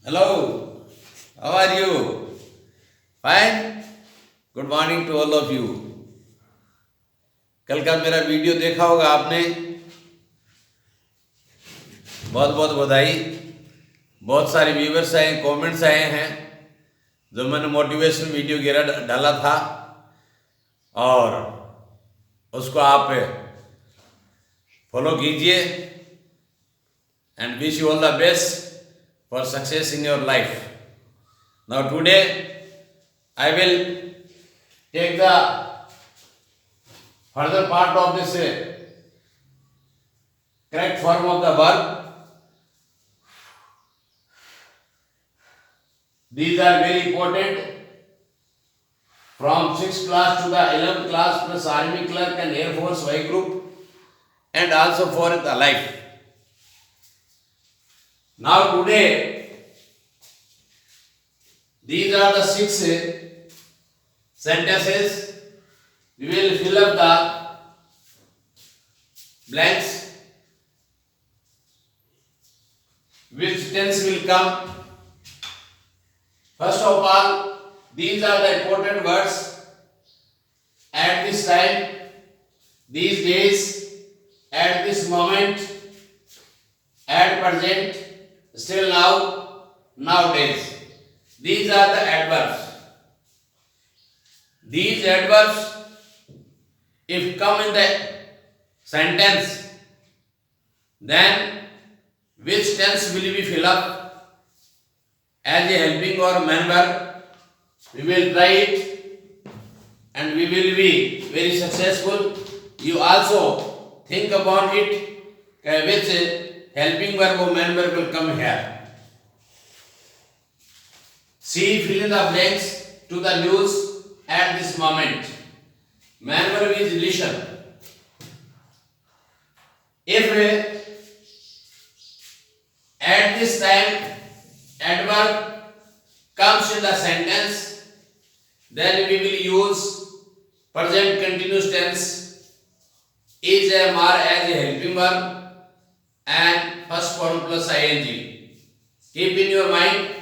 Hello, how are you? Fine? Good morning to all of you. कल का मेरा video देखा होगा आपने। बहुत बहुत बधाई। बहुत सारे व्यूवर्स आए, कमेंट्स आए हैं जो मैंने मोटिवेशनल वीडियो वगैरह डाला था, और उसको आप फॉलो कीजिए and wish you all the best for success in your life. Now today I will take the further part of this correct form of the verb. These are very important from 6th class to the 11th class, plus army clerk and air force Y group, and also for the life. Now today these are the 6 sentences. We will fill up the blanks. Which tense will come? First of all, these are the important words. At this time, these days, at this moment, at present, still now, nowadays. These are the adverbs. These adverbs, if come in the sentence, then which tense will we fill up as a helping or main verb? We will try it and we will be very successful. You also think about it, which helping verb or main verb will come here. See, fill in the blanks to the news at this moment. Main verb is listen. If at this time adverb comes in the sentence, then we will use present continuous tense, is a or as a helping verb, and first form plus ing. Keep in your mind.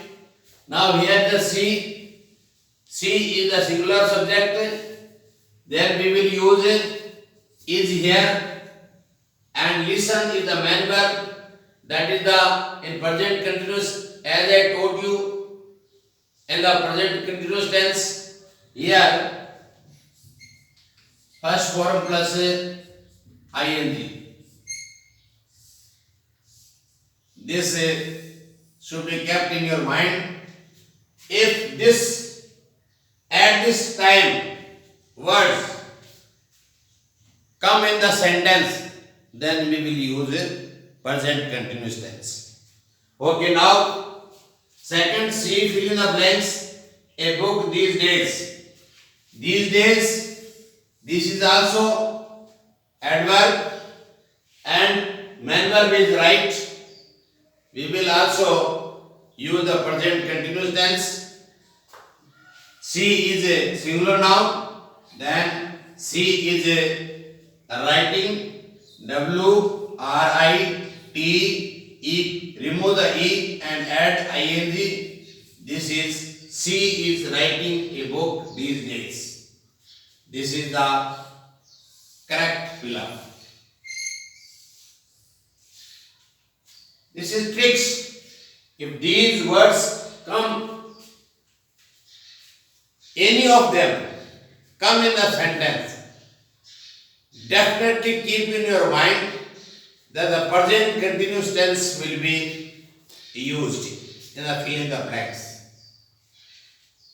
Now here the C is the singular subject, then we will use is here, and listen is the main verb, that is the in present continuous, as I told you in the present continuous tense. Here first form plus ing. This should be kept in your mind. If this at this time words come in the sentence, then we will use present continuous tense. Okay, now second C, fill in the blanks. A book these days. These days, this is also adverb and main verb is right. We will also use the present continuous tense. C is a singular noun, then C is a writing, W R I T E, remove the E and add ing. This is C is writing a book these days. This is the correct fill-up. This is tricks. If these words come, any of them come in the sentence, definitely keep in your mind that the present continuous tense will be used in the filling the blanks.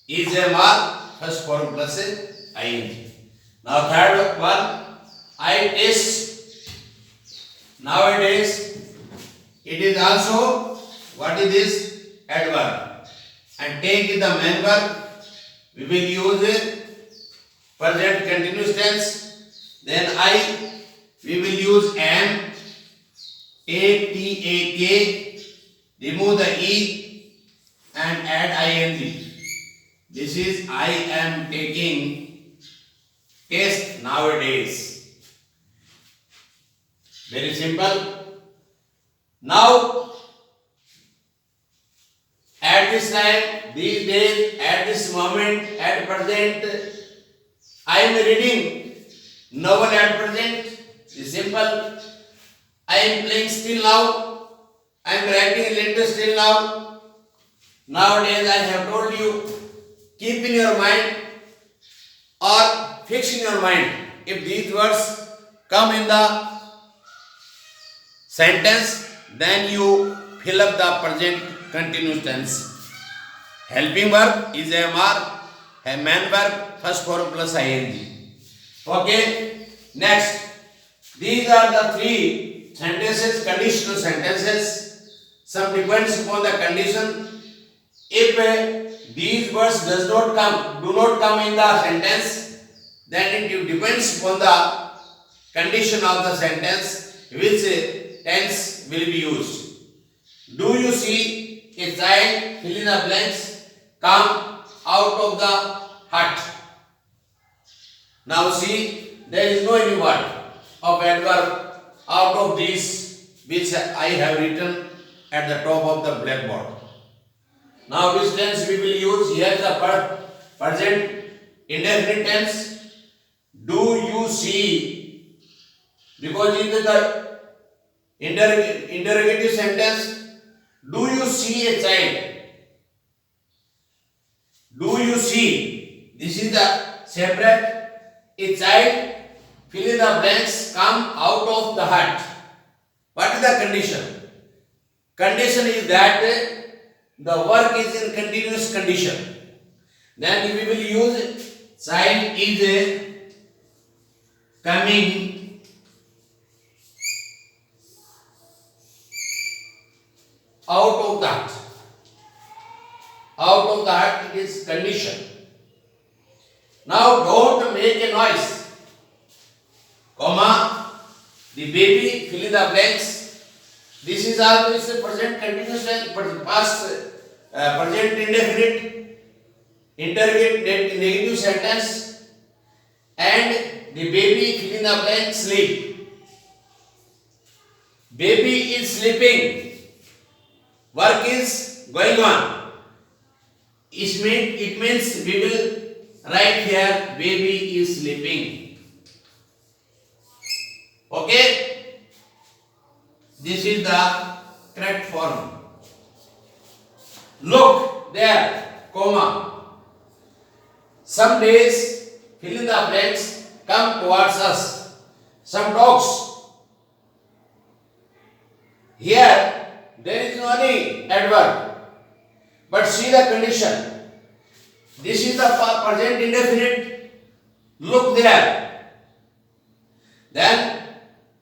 Is a mark, first form plus ing. Now third one, I taste. Nowadays, it is also, what is this? Adverb. And take the main verb. We will use present continuous tense. Then we will use am, A-T-A-K, remove the E and add ing. This is I am taking test nowadays. Very simple. Now at this time, these days, at this moment, at present, I am reading novel at present. It's simple. I am playing still now. I am writing letter still now. Nowadays I have told you, keep in your mind or fix in your mind. If these words come in the sentence, then you fill up the present continuous tense. Helping verb is AMR, a main verb, first form plus ing. Okay. Next, these are the three sentences, conditional sentences. Some depends upon the condition. If these words do not come in the sentence, then it depends upon the condition of the sentence which tense will be used. Do you see a child, fill in the blanks, come out of the hut? Now see, there is no any word of adverb out of these which I have written at the top of the blackboard. Now which tense we will use? Here the present indefinite tense. Do you see? Because in the interrogative sentence, do you see a child? Do you see? This is the separate. A child, fill in the blanks, come out of the hut. What is the condition? Condition is that the work is in continuous condition. Then we will use child is coming out of the hut. Out of the hut is condition. Now don't make a noise. Comma, the baby, fill in the blanks. This is always the present continuous tense, past, present indefinite, interrogative negative sentence, and the baby, fill in the blank, sleep. Baby is sleeping. Work is going on. It means we will write here, baby is sleeping. Okay? This is the correct form. Look there, comma. Some days, fill in the blanks, come towards us. Some dogs. Here, there is no any adverb. But see the condition. This is the present indefinite. Look there. Then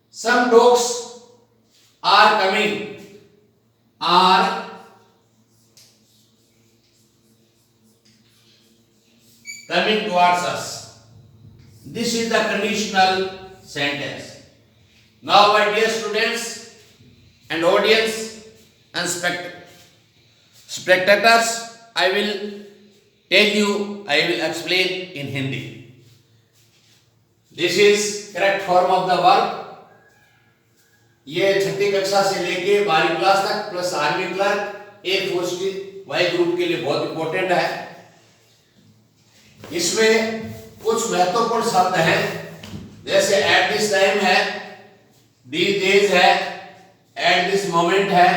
some dogs are coming. Are coming towards us. This is the conditional sentence. Now, my dear students and audience and spectators, I will explain in Hindi. This is correct form of the verb. ये छठी कक्षा से लेके 12वीं class तक plus army clerk a force की Y group के लिए बहुत इंपॉर्टेंट है. इसमें कुछ महत्वपूर्ण शब्द हैं, जैसे एट दिस टाइम है, दीज डेज है, एट दिस मोमेंट है,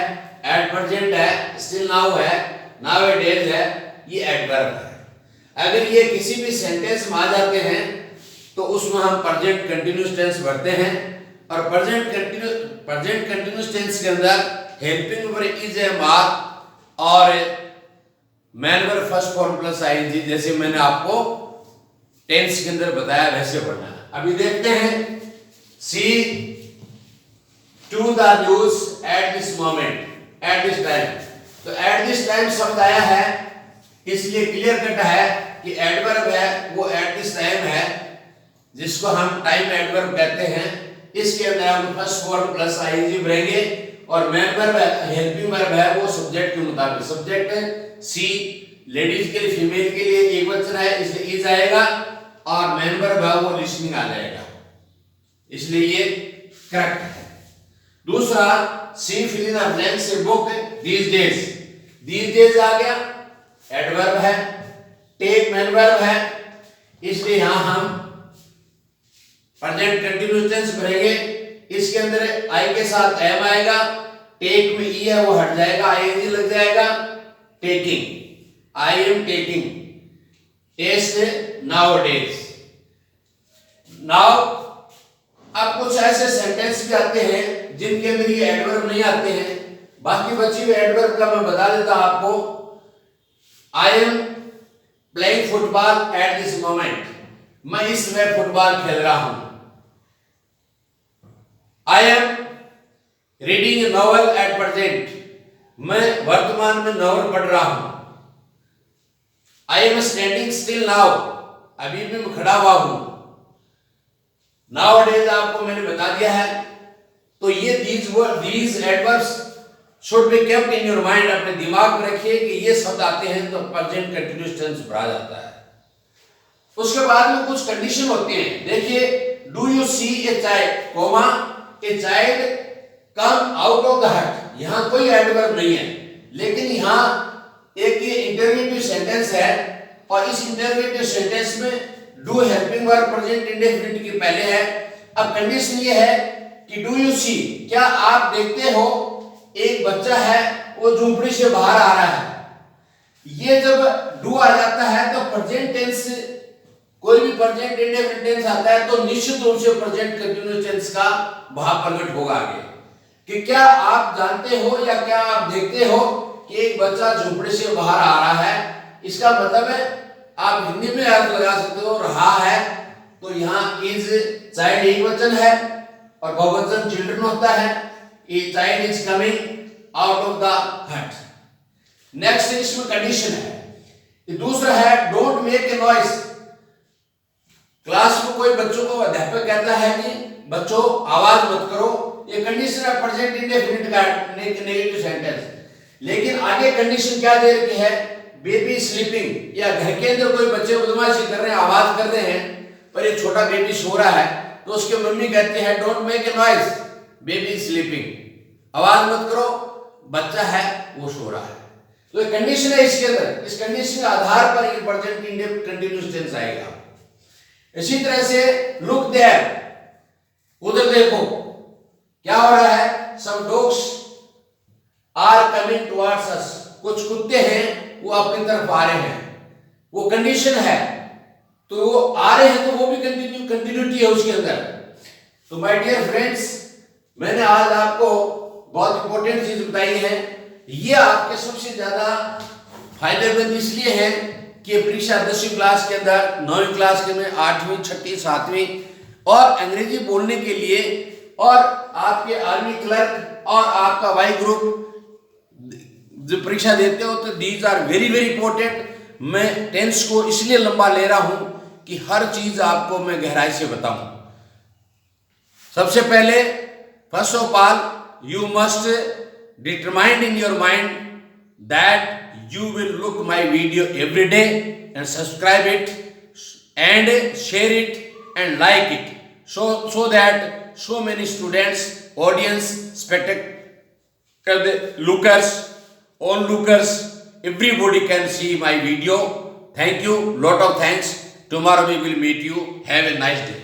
एट प्रेजेंट है, स्टिल नाउ है, नाउ ए डेज है. ये एडवर्ब है. अगर ये किसी भी सेंटेंस में आ जाते हैं तो उसमें हम प्रेजेंट कंटिन्यूअस टेंस भरते हैं. और प्रेजेंट कंटिन्यूअस टेंस के अंदर हेल्पिंग वर्ब इज एमआर और main verb first form plus ING, जैसे मैंने आपको टेंस के अंदर बताया वैसे पढ़ना है. अभी देखते हैं. C to the news at this moment, at this time. तो एट दिस टाइम शब्द आया है, इसलिए क्लियर कट है कि एडवर्ब है वो एट दिस टाइम है, जिसको हम टाइम एडवर्ब कहते हैं. इसके अंदर हम फर्स्ट फॉर्म प्लस आईएनजी भरेंगे और मेन वर्ब हेल्पिंग वर्ब है वो सब्जेक्ट के मुताबिक. सब्जेक्ट सी लेडीज के लिए, फीमेल के लिए एक वचन है इसलिए इज आएगा, और मेन वर्ब है वो लिसनिंग आ जाएगा, इसलिए ये करेक्ट है. दूसरा, C fill in the blanks a book these days. these days आ गया, एडवर्ब है, टेक मेन वर्ब है, इसलिए यहां हम प्रेजेंट कंटिन्यूअस टेंस भरेंगे। इसके अंदर आई के साथ एम आएगा, टेक में ई है वो हट जाएगा, आईएनजी लग जाएगा, taking, I am taking, test nowadays. Now अब कुछ ऐसे सेंटेंस भी आते हैं जिनके अंदर ये एडवर्ब नहीं आते हैं, बाकी बची हुई एडवर्ब का मैं बता देता हूं आपको। I am playing football eight this moment, मैं इस समय फुटबॉल खेल रहा हूं। I am reading A novel at present, मैं वर्तमान में नॉवल पढ़ रहा हूं। I am standing still now, अभी भी मैं खड़ा हुआ हूं। नाउअडेज आपको मैंने बता दिया है। तो ये these adverbs should be kept in your mind, अपने दिमाग में रखिए कि ये शब्द आते हैं तो प्रेजेंट कंटिन्यूअस टेंस भरा जाता है। उसके बाद में कुछ कंडीशन होती हैं। देखिए, do you see a child, comma a child come out of the hut, यहां कोई एडवर्ब नहीं है, लेकिन यहां एक ये इंटररोगेटिव सेंटेंस है और इस इंटररोगेटिव सेंटेंस में do helping verb present indefinite के पहले है। अब कंडीशन ये है कि डू यू सी, क्या आप देखते हो एक बच्चा है वो झोंपड़ी से बाहर आ रहा है। ये जब डू आ जाता है तो प्रेजेंट टेंस, कोई भी प्रेजेंट इंडेफिनिट टेंस आता है तो निश्चित रूप से प्रेजेंट कंटिन्यूअस टेंस का भाव प्रकट होगा आगे कि क्या आप जानते हो या क्या आप देखते हो कि एक बच्चा झोंपड़ी से बाहर आ रहा है। इसका मतलब है, आप हिंदी में अर्थ लगा सकते हो रहा है, तो यहाँ इज चाइल्ड एक वचन है और बहुवचन चिल्ड्रन होता है। A child is coming out of the हट। नेक्स्ट इसमें कंडीशन है। दूसरा है don't make a noise. Class में कोई बच्चों को अध्यापक कहता है कि बच्चों आवाज मत करो, ये कंडीशन है प्रेजेंट इंडेफिनिट का नेगेटिव सेंटेंस। लेकिन आगे कंडीशन क्या दे रखी है, बेबी स्लीपिंग, या घर के अंदर कोई बच्चे बदमाशी कर रहे हैं, आवाज कर रहे हैं, पर एक छोटा बेबी सो रहा है तो उसके मम्मी कहती है don't make a noise, baby sleeping, आवाज मत करो, बच्चा है वो सो रहा है। तो एक कंडीशन है इसके अंदर, इस कंडीशन के आधार पर ये प्रेजेंट इंडेफिनिट कंटीन्यूअस टेंस आएगा। इसी तरह से लुक देयर, उधर देखो, क्या हो रहा है, some dogs are coming towards us, कुछ कुत्ते हैं वो अपनी तरफ आ रहे हैं, वो कंडीशन है, तो वो आ रहे हैं तो वो भी कंटिन्यूटी है उसके अंदर। तो माय डियर फ्रेंड्स, मैंने आज आपको बहुत इंपॉर्टेंट चीज बताई है। ये आपके सबसे ज्यादा फायदेमंद इसलिए है कि परीक्षा 10वीं क्लास के अंदर, 9वीं क्लास के में, 8वीं, 6वीं, 7वीं और अंग्रेजी बोलने के लिए, और आपके आर्मी क्लर्क और आपका वाई ग्रुप जो परीक्षा देते हो, तो these are very very important. मैं टेंस को इसलिए लंबा ले रहा हूं कि हर चीज आपको मैं गहराई से बताऊं। सबसे पहले, first of all, you must determined in your mind that you will look my video every day and subscribe it and share it and like it, so that so many students, audience, spectator, lookers, onlookers, everybody can see my video. Thank you, lot of thanks. Tomorrow we will meet you. Have a nice day.